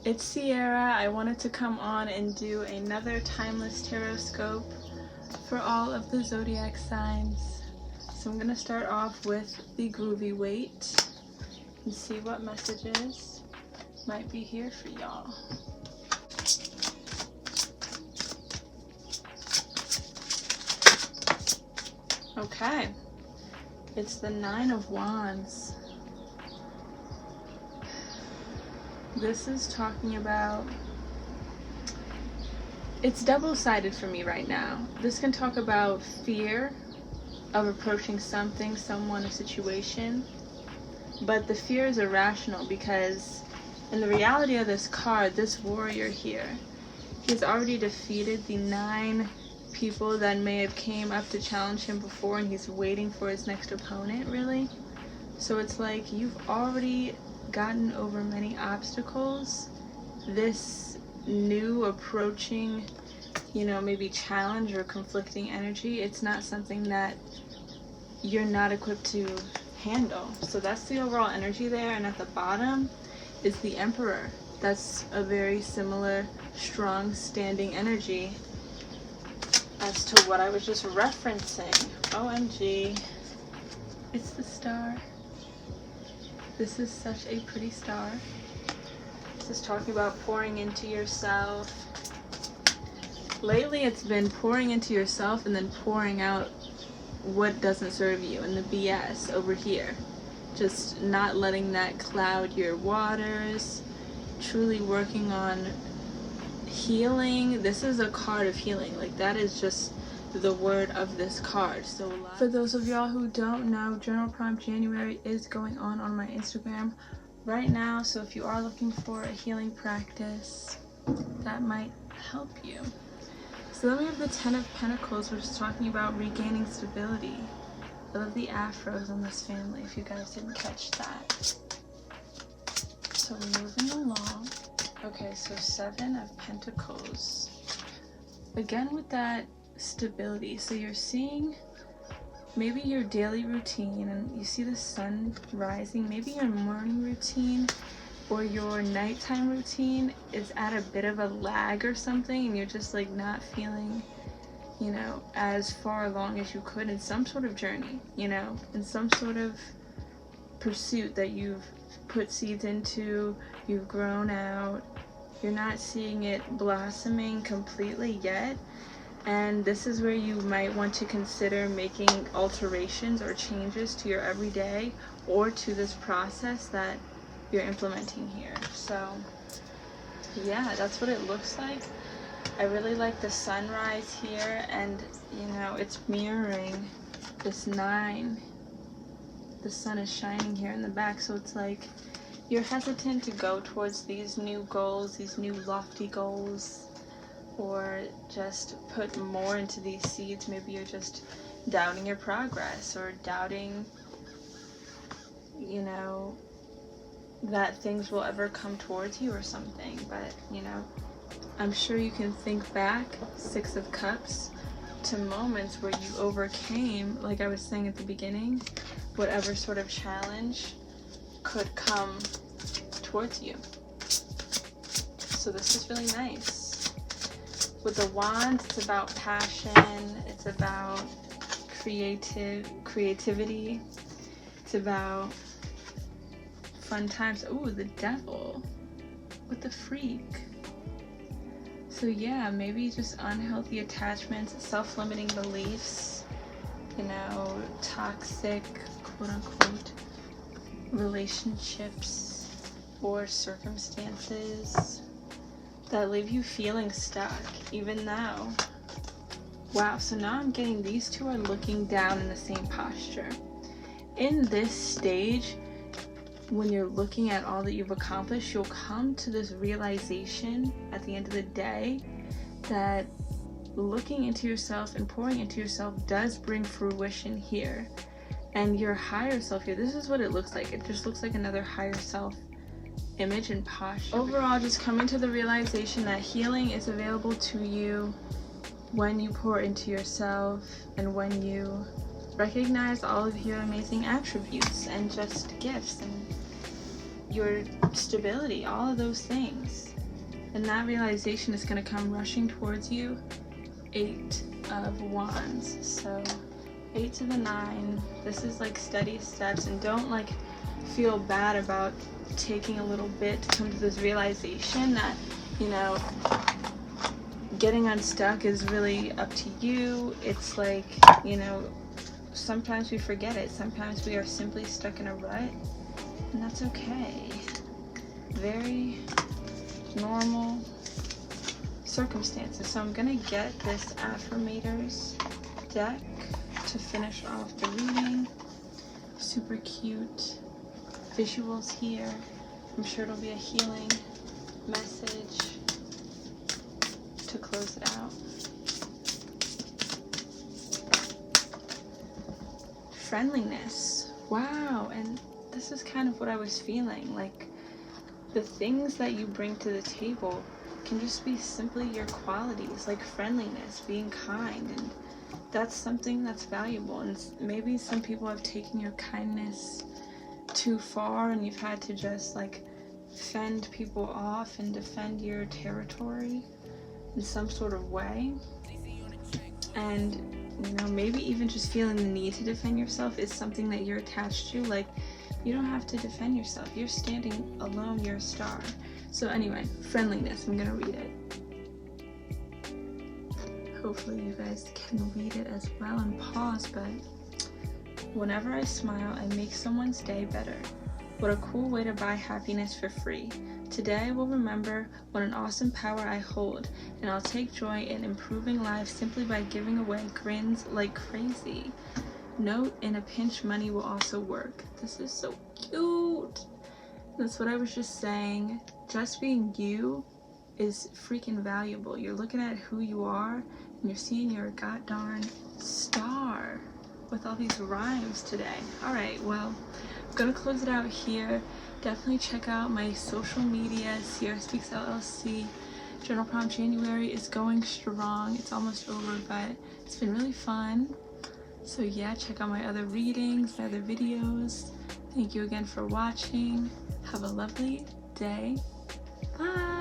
It's Sierra. I wanted to come on and do another timeless tarot scope for all of the zodiac signs. So I'm going to start off with the groovy weight and see what messages might be here for y'all. Okay, it's the Nine of Wands. This is talking about, it's double-sided for me right now. This can talk about fear of approaching something, someone, a situation, but the fear is irrational because in the reality of this card, this warrior here, he's already defeated the 9 people that may have came up to challenge him before, and he's waiting for his next opponent, really. So it's like you've already gotten over many obstacles. This new approaching, maybe challenge or conflicting energy, it's not something that you're not equipped to handle. So that's the overall energy there. And at the bottom is the Emperor. That's a very similar, strong, standing energy as to what I was just referencing. OMG, it's the star. This is such a pretty star. This is talking about pouring into yourself. Lately it's been pouring into yourself and then pouring out what doesn't serve you and the BS over here. Just not letting that cloud your waters. Truly working on healing. This is a card of healing. Like, that is just the word of this card. So for those of y'all who don't know, Journal Prompt January is going on my Instagram right now. So if you are looking for a healing practice, that might help you. So then we have the 10 of Pentacles, which is talking about regaining stability. I love the afros on this family, if you guys didn't catch that. So moving along. Okay, so 7 of Pentacles. Again with that stability. So you're seeing maybe your daily routine and you see the sun rising. Maybe your morning routine or your nighttime routine is at a bit of a lag or something, and you're just like not feeling, as far along as you could in some sort of journey, in some sort of pursuit that you've put seeds into, you've grown out. You're not seeing it blossoming completely yet. And this is where you might want to consider making alterations or changes to your everyday or to this process that you're implementing here. So yeah, that's what it looks like. I really like the sunrise here, and it's mirroring this 9. The sun is shining here in the back, so it's like you're hesitant to go towards these new goals, these new lofty goals, or just put more into these seeds. Maybe you're just doubting your progress or doubting, that things will ever come towards you or something. But, I'm sure you can think back, 6 of Cups, to moments where you overcame, like I was saying at the beginning, whatever sort of challenge could come towards you. So this is really nice. With the Wands, it's about passion, it's about creativity, it's about fun times. Ooh, the Devil with the Freak. So yeah, maybe just unhealthy attachments, self-limiting beliefs, toxic, quote-unquote, relationships or circumstances that leave you feeling stuck, even now. Wow, so now I'm getting these two are looking down in the same posture. In this stage, when you're looking at all that you've accomplished, you'll come to this realization at the end of the day that looking into yourself and pouring into yourself does bring fruition here. And your higher self here, this is what it looks like. It just looks like another higher self image and posture. Overall, just coming to the realization that healing is available to you when you pour into yourself and when you recognize all of your amazing attributes and just gifts and your stability, all of those things. And that realization is going to come rushing towards you. 8 of Wands. So 8 to the 9. This is like steady steps, and don't like feel bad about taking a little bit to come to this realization that, you know, getting unstuck is really up to you. It's like, you know, sometimes we forget it. Sometimes we are simply stuck in a rut, and that's okay. Very normal circumstances. So I'm gonna get this affirmators deck to finish off the reading. Super cute visuals here. I'm sure it'll be a healing message to close it out. Friendliness. Wow, and this is kind of what I was feeling. Like, the things that you bring to the table can just be simply your qualities, like friendliness, being kind, and that's something that's valuable. And maybe some people have taken your kindness too far, and you've had to just like fend people off and defend your territory in some sort of way. And, you know, maybe even just feeling the need to defend yourself is something that you're attached to. Like, you don't have to defend yourself. You're standing alone. You're a star. So anyway, friendliness. I'm gonna read it. Hopefully you guys can read it as well and pause. But whenever I smile, I make someone's day better. What a cool way to buy happiness for free. Today I will remember what an awesome power I hold, and I'll take joy in improving lives simply by giving away grins like crazy. Note, in a pinch, money will also work. This is so cute. That's what I was just saying. Just being you is freaking valuable. You're looking at who you are, and you're seeing you're a goddarn star with all these rhymes today. All right, well, I'm gonna close it out here. Definitely check out my social media, Sierra Speaks LLC. Journal Prompt January is going strong. It's almost over, but it's been really fun. So yeah, check out my other readings, my other videos. Thank you again for watching. Have a lovely day. Bye.